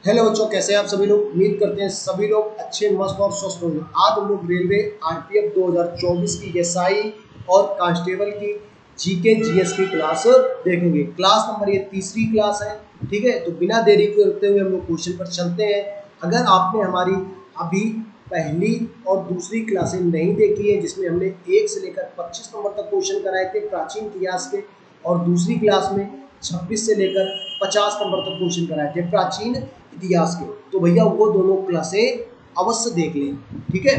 Hello बच्चों, कैसे हैं आप सभी लोग। उम्मीद करते हैं सभी लोग अच्छे, मस्त और स्वस्थ होंगे। आज हम लोग रेलवे आरपीएफ 2024 की एसआई और कांस्टेबल की जीके जीएस की क्लास देखेंगे। क्लास नंबर ये तीसरी क्लास है। ठीक है, तो बिना देरी करते हुए हम लोग क्वेश्चन पर चलते हैं। अगर आपने हमारी अभी पहली और दूसरी क्लासें नहीं देखी है, जिसमें हमने 1 से लेकर 25 नंबर तक क्वेश्चन कराए थे प्राचीन इतिहास के, और दूसरी क्लास में 26 से लेकर 50 नंबर तक क्वेश्चन कराए थे प्राचीन इतिहास के, तो भैया वो दोनों क्लासें अवश्य देख लें। ठीक है,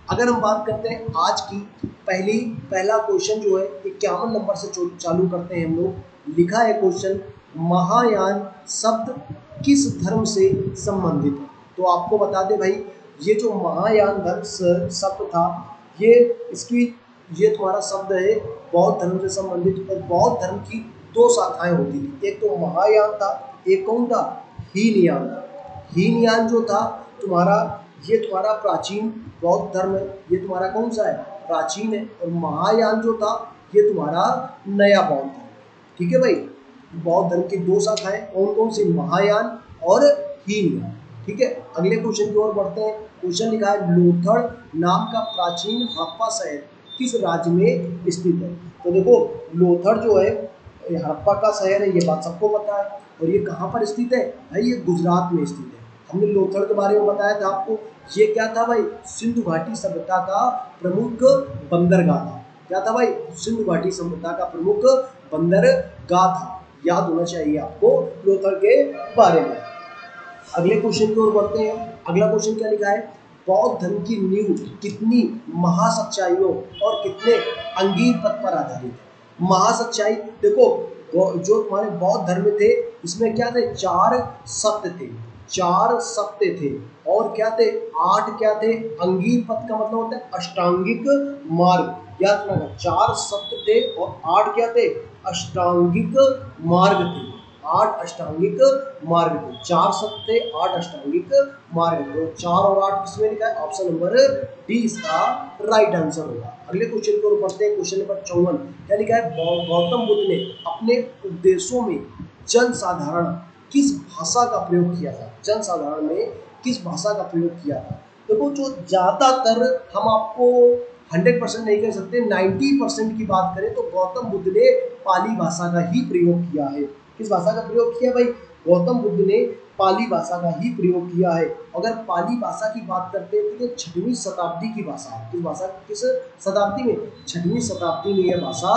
अगर हम बात करते हैं आज की पहला क्वेश्चन जो है 51 नंबर से चालू करते हैं हम लोग। लिखा है क्वेश्चन, महायान शब्द किस धर्म से संबंधित है। तो आपको बता दें भाई, ये जो महायान धर्म शब्द था, ये इसकी ये तुम्हारा शब्द है बौद्ध धर्म से संबंधित। और बौद्ध धर्म की दो शाखाएं होती थी, एक तो महायान था, एक कौन था, हीनयान। हीनयान जो था तुम्हारा, ये तुम्हारा प्राचीन बौद्ध धर्म है, ये तुम्हारा कौन सा है, प्राचीन है। और महायान जो था ये तुम्हारा नया बौद्ध धर्म। ठीक है भाई, बौद्ध धर्म की दो शाखाएं कौन कौन सी, महायान और हीनयान। ठीक है, अगले क्वेश्चन की ओर बढ़ते हैं। क्वेश्चन लिखा है, लोथड़ नाम का प्राचीन हड़प्पा शहर किस राज्य में स्थित है। तो देखो, लोथड़ जो है हड़प्पा का शहर है, ये बात सबको पता है। और ये कहाँ पर स्थित है भाई, ये गुजरात में स्थित है। हमने लोथड़ के बारे में बताया था आपको। ये क्या था भाई, सिंधु घाटी सभ्यता का प्रमुख बंदरगाह था। क्या था भाई, सिंधु घाटी सभ्यता का प्रमुख बंदरगाह था। याद होना चाहिए आपको लोथड़ के बारे में। अगले क्वेश्चन की ओर बढ़ते हैं। अगला क्वेश्चन क्या लिखा है, बौद्ध धर्म की नींव कितनी महासच्चाइयों और कितने अंगीर पद पर आधारित है। महासच्चाई देखो, जो तुम्हारे बौद्ध धर्म थे, इसमें क्या थे, 4 सत्य थे। 4 सत्य थे और क्या थे, 8 क्या थे, अंगीर पद का मतलब होता है अष्टांगिक मार्ग। याद रखना, 4 सत्य थे और 8 क्या थे, अष्टांगिक मार्ग थे। 8 अष्टांगिक मार्ग थे, 4 सत्य थे, 8 अष्टांगिक मार्ग थे। 4 और 8 किसमें लिखा है, ऑप्शन नंबर डी इसका राइट आंसर होगा। अगले क्वेश्चन को पढ़ते हैं। क्वेश्चन नंबर 54 क्या लिखा है, गौतम बुद्ध ने अपने उपदेशों में जनसाधारण किस भाषा का प्रयोग किया था। जनसाधारण में किस भाषा का प्रयोग किया था। देखो, जो ज्यादातर हम आपको 100% नहीं कह सकते, 90% की बात करें तो गौतम बुद्ध ने पाली भाषा का ही प्रयोग किया है। किस भाषा का प्रयोग किया भाई, गौतम बुद्ध ने पाली भाषा का ही प्रयोग किया है। अगर पाली भाषा की बात करते हैं तो ये 6वीं शताब्दी की भाषा है। किस भाषा, किस शताब्दी में, 6वीं शताब्दी में यह भाषा,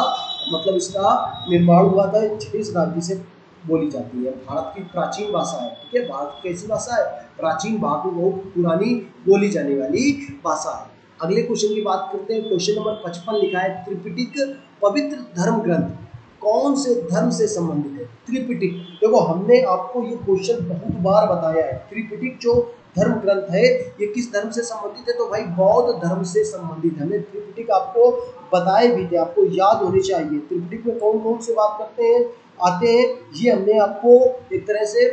मतलब इसका निर्माण हुआ था, 6वीं शताब्दी से बोली जाती है। भारत की प्राचीन भाषा है। ठीक है, भारत की कैसी भाषा है, प्राचीन, भारत में बहुत पुरानी बोली जाने वाली भाषा है। अगले क्वेश्चन की बात करते हैं। क्वेश्चन नंबर 55 लिखा है, त्रिपिटक पवित्र धर्म ग्रंथ कौन से धर्म से संबंधित है। त्रिपिटक, देखो हमने आपको ये क्वेश्चन बहुत बार बताया है। त्रिपिटक जो धर्म ग्रंथ है ये किस धर्म से संबंधित है, तो भाई बौद्ध धर्म से संबंधित है। हमने त्रिपिटक आपको बताए भी थे, आपको याद होने चाहिए। त्रिपिटक में कौन कौन से बात करते हैं, आते हैं, ये हमने आपको एक तरह से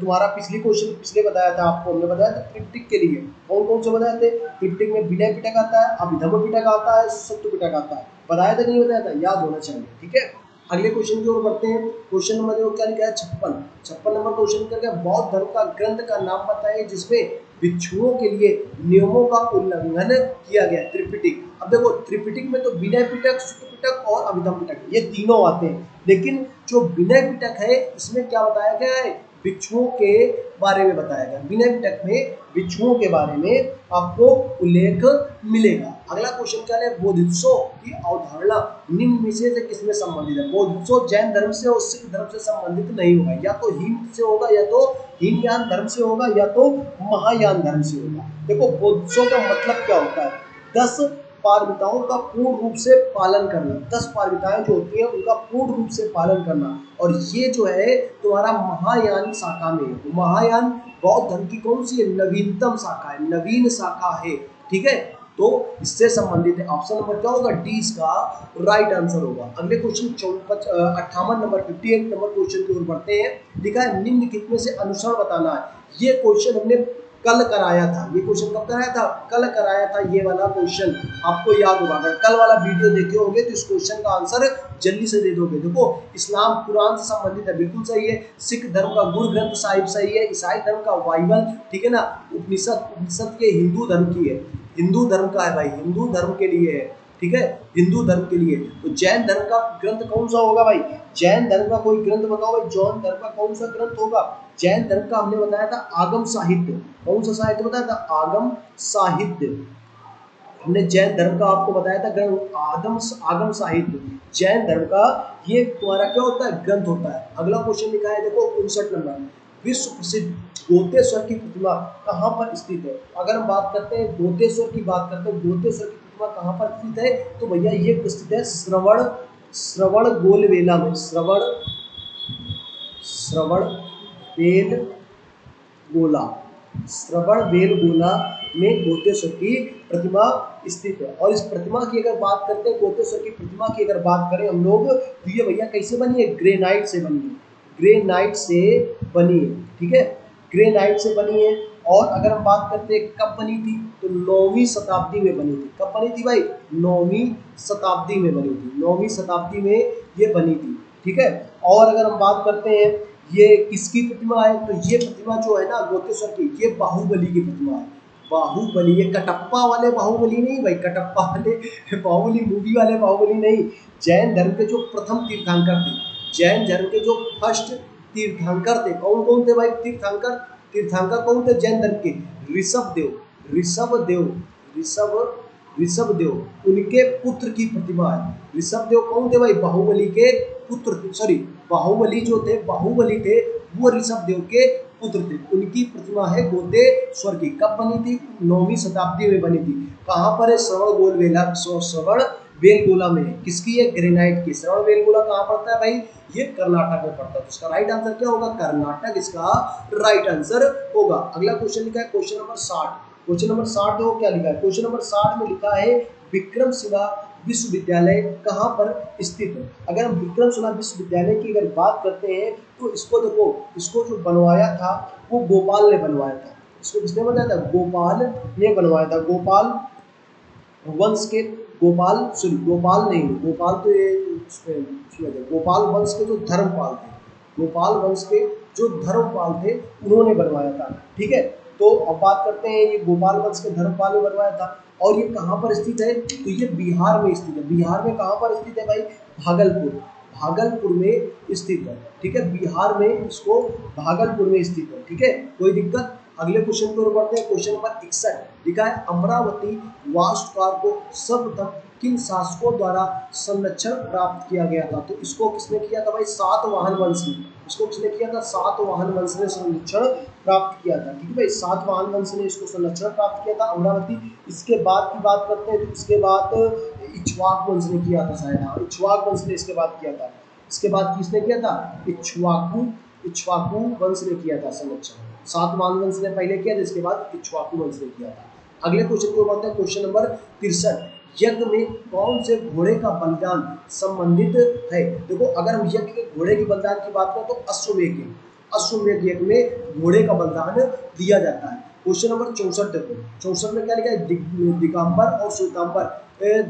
तुम्हारा पिछले बताया था। आपको हमने बताया था त्रिपिटक के लिए कौन कौन से बताए थे। त्रिपिटक में विनय पिटक आता है, अभिधम्म पिटक आता है, सुत्त पिटक आता है। बताया था नहीं बताया था, याद होना चाहिए। ठीक है, अगले क्वेश्चन की ओर बढ़ते हैं। क्वेश्चन नंबर जो क्या लिखा है, 56 नंबर क्वेश्चन क्या है, बौद्ध धर्म का ग्रंथ का नाम बताइए जिसमें भिक्षुओं के लिए नियमों का उल्लंघन किया गया। त्रिपिटक, अब देखो त्रिपिटक में तो विनय पिटक, सुत्त पिटक और अभिधम्म पिटक ये तीनों आते हैं, लेकिन जो विनय पिटक है इसमें क्या बताया गया है, भिक्षुओं के बारे में बताया गया। विनय पिटक में भिक्षुओं के बारे में आपको उल्लेख मिलेगा। अगला क्वेश्चन क्या है, बोधिसत्व की अवधारणा निम्न में से किसमें संबंधित है। बोधिसत्व जैन धर्म से और सिख धर्म से संबंधित नहीं होगा, या तो हीन से होगा, या तो हीनयान धर्म से होगा, या तो महायान धर्म से होगा। देखो बोधिसत्व का मतलब क्या होता है, 10 पारमिताओं का पूर्ण रूप से पालन करना। 10 पारमिताएं जो होती हैं उनका पूर्ण रूप से पालन करना। और ये जो है तुम्हारा महायान शाखा में है। महायान बौद्ध धर्म की कौन सी है, नवीनतम शाखा है, नवीन शाखा है। ठीक है, तो इससे संबंधित है। ऑप्शन नंबर क्या होगा, डी इसका राइट आंसर होगा। अगले क्वेश्चन 58 नंबर 58 नंबर क्वेश्चन की ओर बढ़ते हैं। लिखा है, निम्नलिखित में से अनुसरण बताना है। ये क्वेश्चन हमने कल कराया था। ये क्वेश्चन कब कराया था, कल कराया था। ये वाला क्वेश्चन आपको याद होगा, अगर कल वाला वीडियो देखे होंगे तो इस क्वेश्चन का आंसर जल्दी से दे दोगे। देखो इस्लाम कुरान से संबंधित है, बिल्कुल सही है। सिख धर्म का गुरु ग्रंथ साहिब सही है। ईसाई धर्म का बाइबल, ठीक है ना। उपनिषद के हिंदू धर्म की है, हिंदू धर्म का है भाई, हिंदू धर्म के लिए है, ठीक है, हिंदू धर्म के लिए। तो जैन धर्म का ग्रंथ कौन सा होगा भाई? जैन धर्म का कोई ग्रंथ बताओ भाई, जैन धर्म का कौन सा ग्रंथ होगा? जैन धर्म का हमने बताया था आगम साहित्य। कौन सा साहित्य बताया था? आगम साहित्य। हमने जैन धर्म का आपको बताया था ग्रंथ आगम साहित्य। जैन धर्म का ये तुम्हारा क्या होता है? ग्रंथ होता है। अगला क्वेश्चन लिखा है देखो 59 नंबर, विश्व प्रसिद्ध गोतेश्वर की प्रतिमा कहाँ पर स्थित है? अगर हम बात करते हैं गोतेश्वर की, बात करते हैं गोतेश्वर की प्रतिमा कहाँ पर स्थित है, तो भैया ये स्थित है श्रवण गोलवेला में। श्रवण बेलगोला, श्रवण बेलगोला में गोतेश्वर की प्रतिमा स्थित है। और इस प्रतिमा की अगर बात करते हैं, गोतेश्वर की प्रतिमा की अगर बात करें हम लोग, तो ये भैया कैसे बनी है? ग्रेनाइट से बनी है, ग्रेनाइट से बनी है, ठीक है, ग्रेनाइट से बनी है। और अगर हम बात करते हैं कब बनी थी, तो 9वीं शताब्दी में बनी थी। कब बनी थी भाई? 9वीं शताब्दी में बनी थी, 9वीं शताब्दी में ये बनी थी, ठीक है। और अगर हम बात करते हैं ये किसकी प्रतिमा है, तो ये प्रतिमा जो है ना गोतेश्वर की, ये बाहुबली की प्रतिमा है। बाहुबली, ये कटप्पा वाले बाहुबली नहीं भाई, कटप्पा वाले बाहुबली मूवी वाले बाहुबली नहीं। जैन धर्म के जो प्रथम तीर्थंकर थे, जैन धर्म के जो फर्स्ट तीर्थंकर थे, कौन कौन थे भाई तीर्थंकर? तीर्थंकर कौन थे जैन धर्म के? ऋषभ देव, उनके पुत्र की प्रतिमा है। ऋषभ देव कौन थे भाई? बाहुबली के पुत्र, सॉरी बाहुबली जो थे, बाहुबली थे वो ऋषभ देव के पुत्र थे। उनकी प्रतिमा है गोतेश्वर की। कब बनी थी? 9वीं शताब्दी में बनी थी। कहाँ पर है? श्रवण बेलगोला में। किसकी है? ग्रेनाइट की। श्रवण बेलगोला कहाँ पड़ता है भाई? ये कर्नाटक में पड़ता है। तो इसका राइट आंसर क्या होगा? कर्नाटक इसका राइट आंसर होगा। अगला क्वेश्चन लिखा है क्वेश्चन नंबर 60। क्वेश्चन नंबर 60 देखो क्या लिखा है। क्वेश्चन नंबर 60 में लिखा है विक्रमशिला विश्वविद्यालय कहाँ पर स्थित है? अगर हम विक्रमशिला विश्वविद्यालय की अगर बात करते हैं, तो इसको देखो, इसको जो बनवाया था वो गोपाल ने बनवाया था। इसको किसने बनाया था? गोपाल ने बनवाया था। गोपाल वंश के, गोपाल नहीं, गोपाल तो ये गोपाल वंश के जो धर्मपाल थे, गोपाल वंश के जो धर्मपाल थे उन्होंने बनवाया था, ठीक है। तो अब बात करते हैं, ये गोपाल वंश के धर्मपाल ने बनवाया था। और ये कहाँ पर स्थित है? तो ये बिहार में स्थित है। बिहार में कहाँ पर स्थित है भाई? भागलपुर में स्थित है, ठीक है। बिहार में इसको भागलपुर में स्थित है, ठीक है, कोई दिक्कत। अगले क्वेश्चन की ओर बढ़ते हैं। क्वेश्चन नंबर 61 लिखा है अमरावती वास्तुकार को सर्वप्रथम किन शासकों द्वारा संरक्षण प्राप्त किया गया था? तो इसको किसने किया था भाई? सातवाहन वंश ने। इसको किसने किया था? सातवाहन वंश ने संरक्षण प्राप्त किया था, ठीक है भाई। सातवाहन वंश ने इसको संरक्षण प्राप्त किया था अमरावती। इसके बाद की बात करते हैं, तो इसके बाद इक्ष्वाक वंश ने किया था शायद, हाँ इक्ष्वाक वंश ने इसके बाद किया था। इसके बाद किसने किया था? इक्ष्वाकु वंश ने किया था संरक्षण। सातवाहन वंश ने पहले किया था, इसके बाद इक्ष्वाकु वंश ने किया था। अगले क्वेश्चन को बढ़ते हैं। क्वेश्चन नंबर 63, यज्ञ में कौन से घोड़े का बलिदान संबंधित है? देखो अगर हम यज्ञ के घोड़े के बलिदान की बात करें, तो अश्वमेध यज्ञ में घोड़े का बलिदान दिया जाता है। क्वेश्चन नंबर 64 देखो, 64 में क्या लिखा है? दिगंबर और श्वेतांबर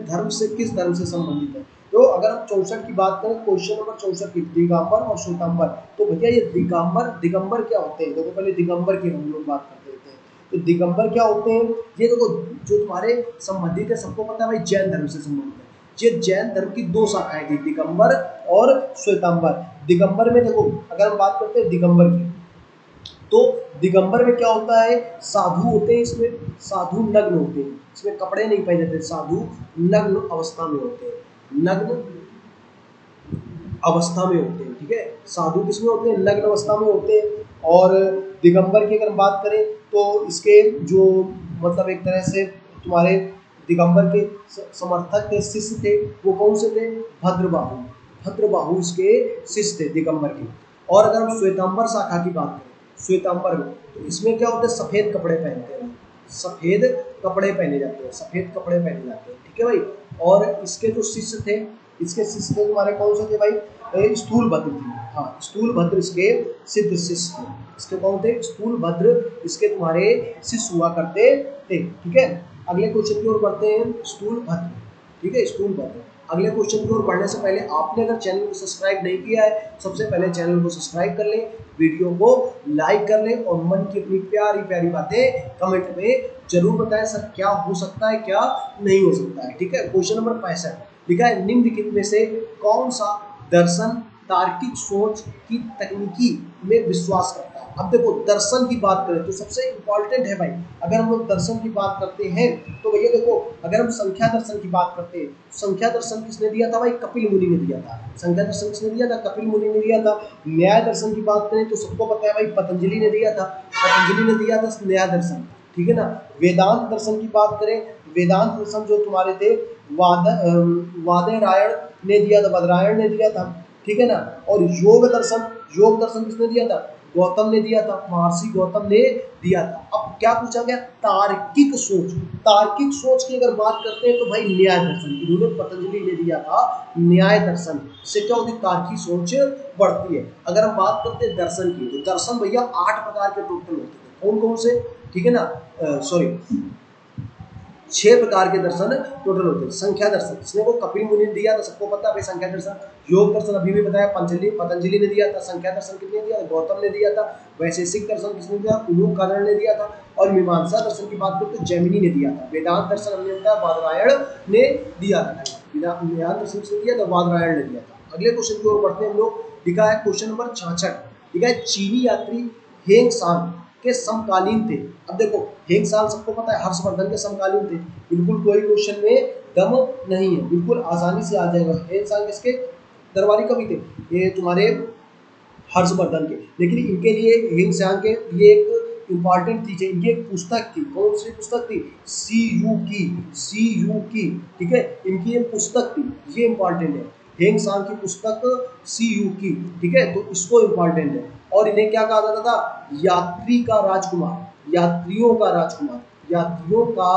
धर्म से किस धर्म से संबंधित है? तो अगर हम 64 की बात करें, क्वेश्चन नंबर 64 की, दिगंबर और श्वेतांबर, तो भैया ये दिगंबर क्या होते हैं? देखो पहले दिगंबर की हम लोग बात करते हैं। तो दिगंबर क्या होते हैं? ये देखो जो तुम्हारे संबंधित है, सबको पता है भाई, जैन धर्म से संबंधित है। ये जैन धर्म की दो शाखाएं थी, दिगंबर और श्वेतांबर। दिगंबर में देखो अगर हम बात करते हैं दिगंबर की, तो दिगंबर में क्या होता है? साधु होते हैं, इसमें साधु नग्न होते हैं, इसमें कपड़े नहीं पहने जाते, साधु नग्न अवस्था में होते हैं, नग्न अवस्था में होते हैं, ठीक है। साधु किसमें होते हैं? नग्न अवस्था में होते हैं। और दिगंबर की अगर बात करें, तो इसके जो मतलब एक तरह से तुम्हारे दिगंबर के समर्थक थे, शिष्य थे, वो कौन से थे? भद्रबाहु इसके शिष्य थे दिगंबर के। और अगर हम श्वेतांबर शाखा की बात करें, श्वेतांबर में, तो इसमें क्या होता है? सफ़ेद कपड़े पहनते हैं, सफ़ेद कपड़े पहने जाते हैं, सफ़ेद कपड़े पहने जाते हैं, ठीक है भाई। और इसके जो शिष्य थे, इसके शिष्य थे तुम्हारे कौन से थे भाई? स्थूलभद्र थे, हाँ स्थूलभद्र इसके सिद्ध शिष्य थे। इसके कौन थे? स्थूलभद्र इसके तुम्हारे शिष्य हुआ करते थे, ठीक है। अगले क्वेश्चन की ओर बढ़ते हैं। स्थूलभद्र, ठीक है, स्थूलभद्र। अगले क्वेश्चन की ओर बढ़ने से पहले आपने अगर चैनल को सब्सक्राइब नहीं किया है, सबसे पहले चैनल को सब्सक्राइब कर लें, वीडियो को लाइक कर लें और मन की अपनी प्यारी प्यारी बातें कमेंट में जरूर बताएं सर क्या हो सकता है क्या नहीं हो सकता है। ठीक है, क्वेश्चन नंबर 65 लिखा है निम्नलिखित में से कौन सा दर्शन तार्किक सोच की तकनीकी में विश्वास करता है। अब देखो दर्शन की बात करें तो सबसे इंपॉर्टेंट है भाई, अगर हम लोग दर्शन की बात करते हैं तो भैया देखो, अगर हम संख्या दर्शन की बात करते हैं, संख्या दर्शन किसने दिया था भाई, कपिल मुनि ने दिया था। संख्या दर्शन किसने दिया था, कपिल मुनि ने दिया था। न्याय दर्शन की बात करें तो सबको पता है भाई पतंजलि ने दिया था, पतंजलि ने दिया था न्याय दर्शन। ठीक है ना। वेदांत दर्शन की बात करें, वेदांत दर्शन जो तुम्हारे थे वादरायण ने दिया था, बदरायण ने दिया था। ठीक है ना। और योग दर्शन, योग दर्शन किसने दिया था, गौतम ने दिया था, महर्षि गौतम ने दिया था। अब क्या पूछा गया, तार्किक सोच। तार्किक सोच की अगर बात करते हैं तो भाई न्याय दर्शन, इन्होंने पतंजलि ने दिया था न्याय दर्शन। से क्या होती, तार्किक सोच बढ़ती है। अगर हम बात करते हैं दर्शन की तो दर्शन भैया 8 प्रकार के टोटल होते हैं। कौन कौन से, ठीक है ना, सॉरी 6 प्रकार के दर्शन टोटल होते हैं। संख्या दर्शन इसने को कपिल मुनि ने दिया था, सबको पता है भाई संख्या दर्शन। योग दर्शन अभी भी बताया पतंजलि ने दिया था। संख्या दर्शन किसने दिया था, गौतम ने दिया था। वैशेषिक दर्शन किसने दिया, उलूकर्ण ने दिया था। और मीमांसा दर्शन की बात करें तो जैमिनी ने दिया था। वेदांत दर्शन हमने बताया बादरायण ने दिया था। वेदांत दर्शन किसने दिया था, बादरायण ने दिया था। अगले क्वेश्चन की ओर बढ़ते हैं हम लोग। लिखा है क्वेश्चन नंबर 66, लिखा है चीनी यात्री हेंग सांग के समकालीन थे। अब देखो हेंग सांग सबको पता है हर्षवर्धन के समकालीन थे। बिल्कुल कोई क्वेश्चन में दम नहीं है, बिल्कुल आसानी से आ जाएगा। हेंग सांग किसके दरबारी कवि थे, ये तुम्हारे हर्षवर्धन के। लेकिन इनके लिए हेंग सांग के ये एक इंपॉर्टेंट चीज है, इनकी एक पुस्तक थी। कौन सी पुस्तक थी, सी यू की। ठीक है, इनकी एक पुस्तक थी, ये इंपॉर्टेंट है। हेंग सांग की पुस्तक सी यू की। ठीक है, तो इसको इंपॉर्टेंट है। और इन्हें क्या कहा जाता था, यात्री का राजकुमार, यात्रियों का राजकुमार, यात्रियों का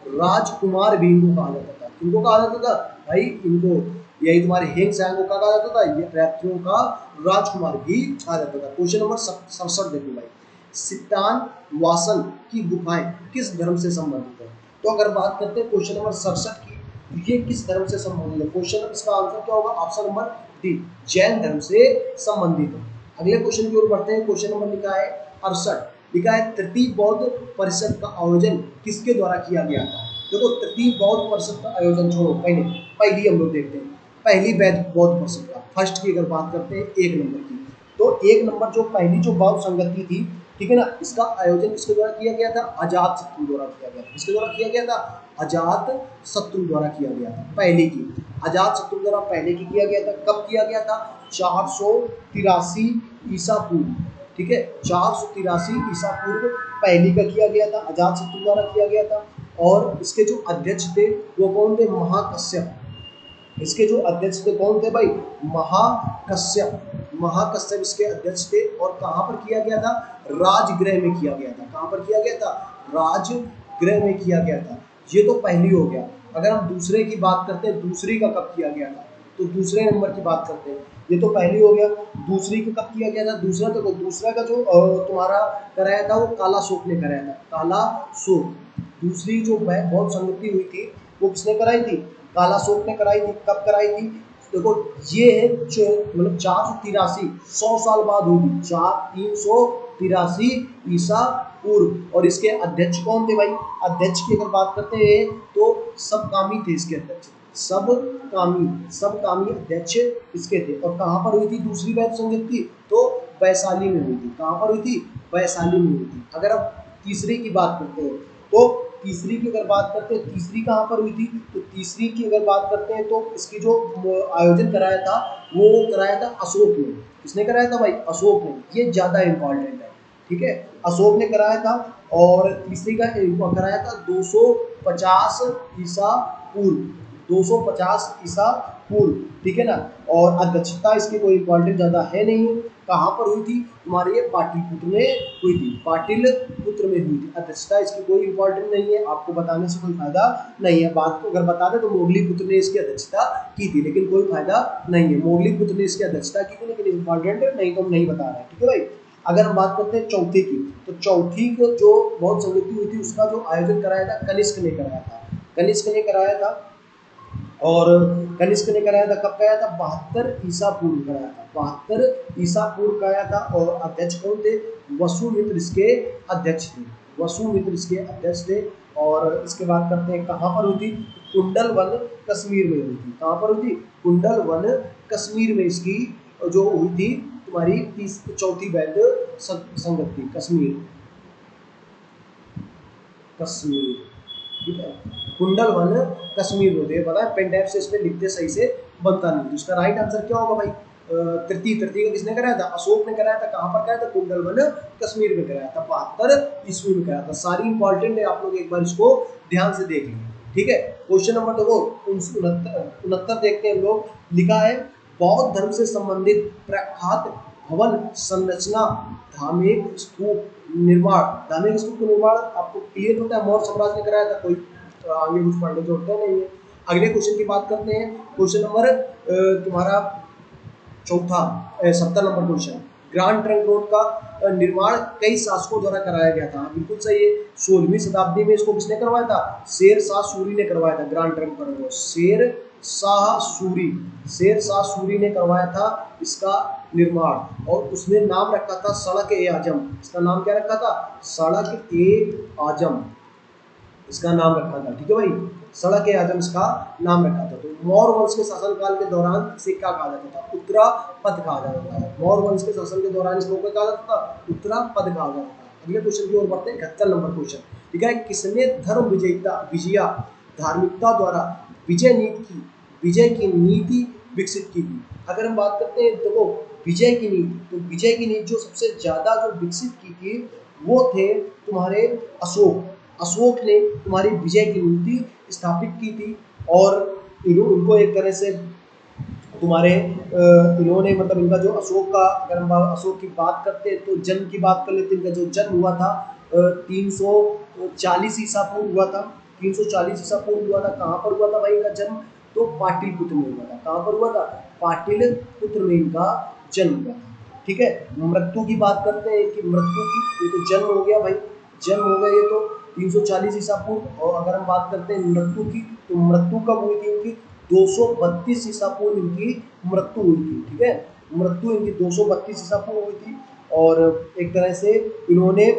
राजकुमार भी इनको कहा जाता था। किनको कहा जाता था भाई, इनको, यही तुम्हारे हेंग सांग को कहा जाता था यात्रियों का राजकुमार भी कहा जाता था। क्वेश्चन नंबर 67 देखो भाई, सितान वासन की गुफाएं किस धर्म से संबंधित है। तो अगर बात करते हैं क्वेश्चन नंबर 67 की, तो ये किस धर्म से संबंधित है। क्वेश्चन इसका आंसर क्या होगा, ऑप्शन नंबर डी, जैन धर्म से संबंधित है। अगले क्वेश्चन की ओर बढ़ते हैं। क्वेश्चन नंबर लिखा है 68, लिखा है तृतीय बौद्ध परिषद का आयोजन किसके द्वारा किया गया था। देखो तृतीय बौद्ध परिषद का आयोजन छोड़ो, पहली हम लोग देखते हैं। पहली बौद्ध परिषद का, फर्स्ट की अगर बात करते हैं 1 नंबर की, तो 1 नंबर जो पहली जो बौद्ध संगति थी, ठीक है ना, इसका आयोजन किसके द्वारा किया गया था, अजात शत्रु द्वारा किया गया था। किसके द्वारा किया गया था, अजात शत्रु द्वारा किया गया था। पहले की अजात शत्रु द्वारा पहले की किया गया था। कब किया गया था, 483 ईसा पूर्व। ठीक है, 483 ईसा पूर्व पहली का किया गया था, अजात शत्रु द्वारा किया गया था। और इसके जो अध्यक्ष थे वो कौन थे, महाकश्यप। इसके जो अध्यक्ष थे कौन थे भाई, महाकश्यप। महाकश्यप इसके अध्यक्ष थे। और कहाँ पर किया गया था, राजगृह में किया गया था। कहाँ पर किया गया था, राजगृह में किया गया था। ये तो पहली हो गया। अगर हम दूसरे की बात करते हैं, दूसरी का कब किया गया था, तो दूसरे नंबर की बात करते हैं। ये तो पहली हो गया। दूसरी का कब किया गया था, दूसरा तो दूसरा का जो तुम्हारा कराया था वो काला शोक ने कराया था, काला शोक। दूसरी जो बौद्ध संगति हुई थी वो किसने कराई थी, काला शोक ने कराई थी। कब कराई थी, देखो ये है मतलब 483, 100 साल बाद हुई थी, 383 ईसा पूर्व। और इसके अध्यक्ष कौन थे भाई, अध्यक्ष की अगर बात करते हैं तो सबकामी थे इसके अध्यक्ष, सबकामी अध्यक्ष इसके थे। और कहाँ पर हुई थी दूसरी बौद्ध संगति, तो वैशाली में हुई थी। कहाँ पर हुई थी, वैशाली में हुई थी। अगर अब तीसरी की बात करते हैं तो तीसरी की अगर बात करते हैं, तीसरी कहाँ पर हुई थी, तो तीसरी की अगर बात करते हैं तो इसकी जो आयोजन कराया था वो कराया था अशोक ने। किसने कराया था भाई, अशोक ने। ये ज़्यादा इंपॉर्टेंट है। ठीक है, अशोक ने कराया था। और तीसरी का कराया था 250 ईसा पूर्व, 250 ईसा पूर्व। ठीक है ना। और अध्यक्षता इसकी कोई इंपॉर्टेंट ज़्यादा है नहीं। कहाँ पर हुई थी, तुम्हारे ये पाटलिपुत्र में हुई थी, पाटलिपुत्र में हुई थी। अध्यक्षता इसकी कोई इंपॉर्टेंट नहीं है, आपको बताने से कोई फायदा नहीं है। बात को अगर बता दें तो मोगलीपुत्र ने इसकी अध्यक्षता की थी, लेकिन कोई फायदा नहीं है। मोगलीपुत्र ने इसकी अध्यक्षता की थी लेकिन इंपॉर्टेंट नहीं, तो हम नहीं बता रहे। ठीक है भाई। अगर हम बात करते हैं चौथी की, तो चौथी को जो बौद्ध संगति हुई थी उसका जो आयोजन कराया था कनिष्क ने कराया था, कनिष्क ने कराया था। और कनिष्क ने कराया था, कब कराया था? 72 ईसा पूर्व कराया था, 72 ईसा पूर्व कराया था। और अध्यक्ष कौन थे? वसुमित्र इसके अध्यक्ष थे, वसुमित्र इसके अध्यक्ष थे। और इसके बाद करते हैं कहाँ पर हुई थी? कुंडल वन कश्मीर में हुई थी। कहाँ पर हुई थी? कुंडल वन कश्मीर में इसकी जो हुई थी तुम्हारी चौथी वैद्य संगत थी, कश्मीर, कश्मीर, ठीक है। कुंडल वन कश्मीर में होते हैं, पता है पेन टैब से इसमें लिखते सही से बनता नहीं। तो इसका राइट आंसर क्या होगा भाई? तृतीय, तृतीय का किसने कराया था? अशोक ने कराया था। कहाँ पर कराया था? कुंडल वन कश्मीर में कराया था, 72 ईस्वी में कराया था। सारी इंपॉर्टेंट है, आप लोग एक बार इसको ध्यान से देख लीजिए, ठीक है। क्वेश्चन नंबर देखो 69 देखते हैं हम लोग। लिखा है बौद्ध धर्म से संबंधित प्रख्यात भवन संरचना धार्मिक स्तूप निर्माण। धार्मिक स्तूप का निर्माण आपको क्लियर होता है, मौर्य साम्राज्य ने कराया था, कोई आगे कुछ पढ़ने की जरूरत नहीं है। अगले क्वेश्चन की बात करते हैं। क्वेश्चन नंबर तुम्हारा चौथा, 70 number question. Grand trunk road का निर्माण कई शासकों द्वारा कराया गया था। बिल्कुल सही है। 16वीं शताब्दी में इसको किसने करवाया था? शेर शाह सूरी ने करवाया था। Grand trunk road Sher Shah Suri, Sher Shah Suri ने करवाया था इसका निर्माण। और उसने नाम रखा था सड़क ए आजम। इसका नाम क्या रखा था? सड़क ए आजम इसका नाम रखा था, ठीक है भाई। सड़क ए आजम इसका नाम रखा था। तो मौर्य वंश के शासनकाल के दौरान इसे क्या कहा जाता था? उत्तरा पद कहा जाता था। मौर्य वंश के शासन के दौरान इसको क्या कहा जाता था? उत्तरा पद कहा जाता था। अगले क्वेश्चन की ओर बढ़ते हैं। 71 नंबर क्वेश्चन, ठीक है। किसने धर्म विजया धार्मिकता द्वारा विजय की नीति विकसित की थी? अगर हम बात करते हैं देखो विजय की नीति, तो विजय की नीति जो सबसे ज्यादा जो विकसित की थी वो थे तुम्हारे अशोक। अशोक ने तुम्हारी विजय की नीति स्थापित की थी। और इनको एक तरह से तुम्हारे इन्होंने मतलब इनका जो अशोक का, अगर हम अशोक की बात करते हैं तो जन्म की बात कर लेते हैं। इनका जो जन्म हुआ था 340 ईसा पूर्व हुआ था। 340 ईसा पूर्व हुआ था। कहाँ पर हुआ था भाई इनका जन्म? तो पाटलिपुत्र में हुआ था। कहाँ पर हुआ था? पाटलिपुत्र में इनका जन्म हुआ था, ठीक है। मृत्यु की बात करते हैं कि मृत्यु की, ये तो जन्म हो गया भाई, जन्म हो गया ये तो 340 ईसा पूर्व। और अगर हम बात करते हैं मृत्यु की, तो मृत्यु कब हुई थी इनकी? 232 ईसा पूर्व इनकी मृत्यु हुई थी, ठीक है। मृत्यु इनकी 232 ईसा पूर्व हुई थी। और एक तरह से इन्होंने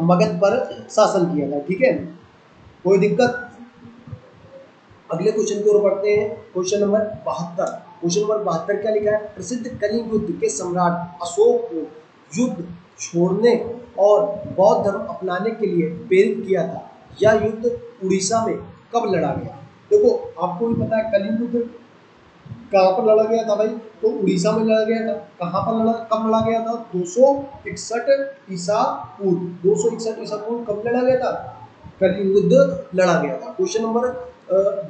मगध पर शासन किया था, ठीक है। कोई दिक्कत? अगले क्वेश्चन की ओर बढ़ते हैं। Question number 72। क्वेश्चन नंबर 72 क्या लिखा है? प्रसिद्ध कलिंग युद्ध के सम्राट अशोक को युद्ध छोड़ने और बौद्ध धर्म अपनाने के लिए प्रेरित किया था। यह युद्ध उड़ीसा में कब लड़ा गया? देखो आपको भी पता है कलिंग युद्ध कहाँ पर लड़ा गया था भाई? तो उड़ीसा में लड़ा गया था। कहाँ पर लड़ा, कब लड़ा गया था? 261 ईसा पूर्व। 261 ईसा पूर्व कब लड़ा गया था? कलिंग युद्ध लड़ा गया था। Question number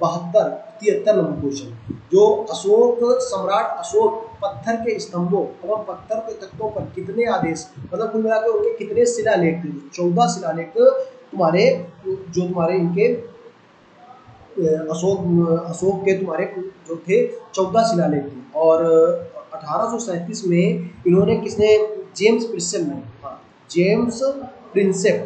73 number question. जो अशोक सम्राट अशोक पत्थर के स्तंभों एवं पत्थर के तख्तों पर कितने आदेश, मतलब कुल मिलाकर उनके कितने शिलालेख थे? 14 शिलालेख तुम्हारे, जो तुम्हारे इनके अशोक के तुम्हारे जो थे 14 शिलालेख थे। और 1837 में इन्होंने किसने? जेम्स प्रिंसेप ने, हाँ जेम्स प्रिंसेप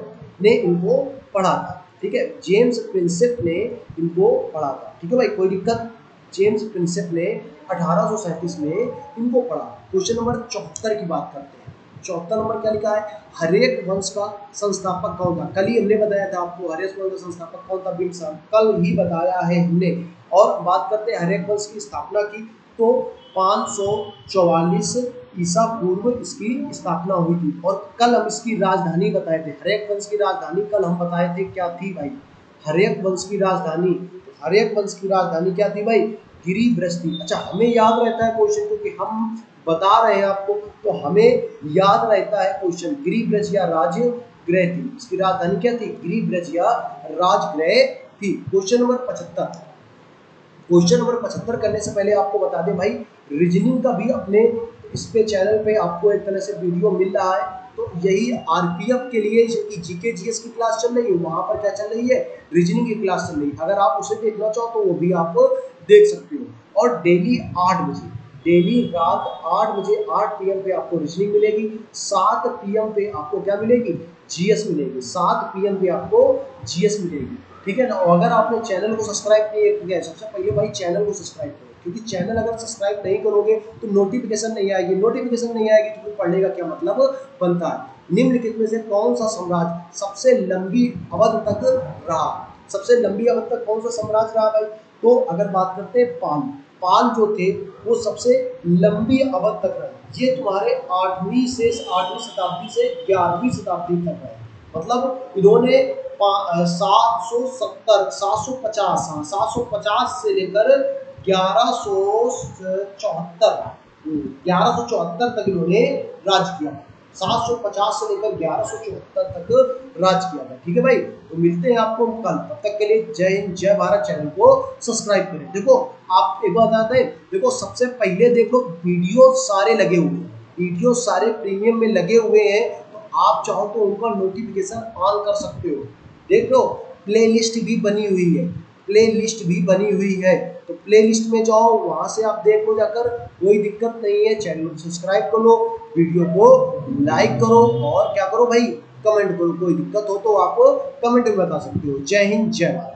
ने इनको पढ़ा था, ठीक है। जेम्स प्रिंसेप ने इनको पढ़ा था, ठीक है भाई। कोई दिक्कत? जेम्स प्रिंसेप ने 1837 में इनको पढ़ा। क्वेश्चन नंबर 74 की बात करते हैं। 74 नंबर क्या लिखा है? हर्यक वंश का संस्थापक कौन था? कल ही हमने बताया था आपको हर्यक वंश का संस्थापक कौन था? बिम्बिसार, कल ही बताया है हमने। और बात करते हैं हर्यक वंश की स्थापना की, तो 544 ईसा पूर्व इसकी स्थापना हुई थी। और कल हम इसकी राजधानी बताए थे। हर्यक वंश की राजधानी कल हम बताए थे क्या थी भाई? हर्यक वंश की राजधानी, हर्यक वंश की राजधानी क्या थी भाई? गिरिब्रज थी। अच्छा हमें याद रहता है क्वेश्चन, क्योंकि हम बता रहे हैं आपको, तो हमें याद रहता है क्वेश्चन। गिरिब्रज या राजगृह थी। इसकी राजधानी क्या थी? गिरिब्रज या राजगृह थी। Question number 75। क्वेश्चन नंबर 75 करने से पहले आपको बता दें भाई, रीजनिंग का भी अपने इस पे चैनल पे आपको एक तरह से वीडियो मिल रहा है। तो यही आरपीएफ के लिए जीके जीएस की क्लास चल रही है, वहां पर क्या चल रही है? रीजनिंग की क्लास चल रही है। अगर आप उसे देखना चाहो तो वो भी आप देख सकते हो। और डेली 8 बजे, डेली रात 8 बजे 8 PM पे आपको रीजनिंग मिलेगी। 7 PM पे आपको क्या मिलेगी? जीएस मिलेगी। 7 PM पे आपको जीएस मिलेगी, ठीक है ना। और अगर आपने चैनल को सब्सक्राइब नहीं किया है, सबसे पहले भाई चैनल को सब्सक्राइब करो, क्योंकि चैनल अगर सब्सक्राइब नहीं करोगे तो नोटिफिकेशन नहीं आएगी, नोटिफिकेशन नहीं आएगी तो फिर पढ़ने का क्या मतलब बनता है। निम्नलिखित में से कौन सा साम्राज्य सबसे लंबी अवधि तक रहा, सबसे लंबी अवधि तक कौन सा साम्राज्य रहा भाई? तो अगर बात करते हैं पाल, पाल जो थे वो सबसे लंबी अवधि तक रहे। ये तुम्हारे 8वीं शताब्दी से 11वीं शताब्दी तक रहे। मतलब इन्होंने 750 से लेकर 1174 तक इन्होंने राज किया। 750 से लेकर 1174 तक राज किया था। ठीक है भाई, तो मिलते हैं आपको कल, तब तक के लिए जय हिंद जय भारत। चैनल को सब्सक्राइब करें। देखो आप एक बात बताते हैं, देखो सबसे पहले देखो वीडियो सारे लगे हुए हैं, वीडियो सारे प्रीमियम में लगे हुए हैं, तो आप चाहो तो उनका नोटिफिकेशन ऑन कर सकते हो। देख लो प्लेलिस्ट भी बनी हुई है, प्लेलिस्ट भी बनी हुई है, तो प्लेलिस्ट में जाओ, वहां से आप देखो जाकर, कोई दिक्कत नहीं है। चैनल को सब्सक्राइब करो, वीडियो को लाइक करो और क्या करो भाई, कमेंट करो। कोई दिक्कत हो तो आप कमेंट में बता सकते हो। जय हिंद जय भारत।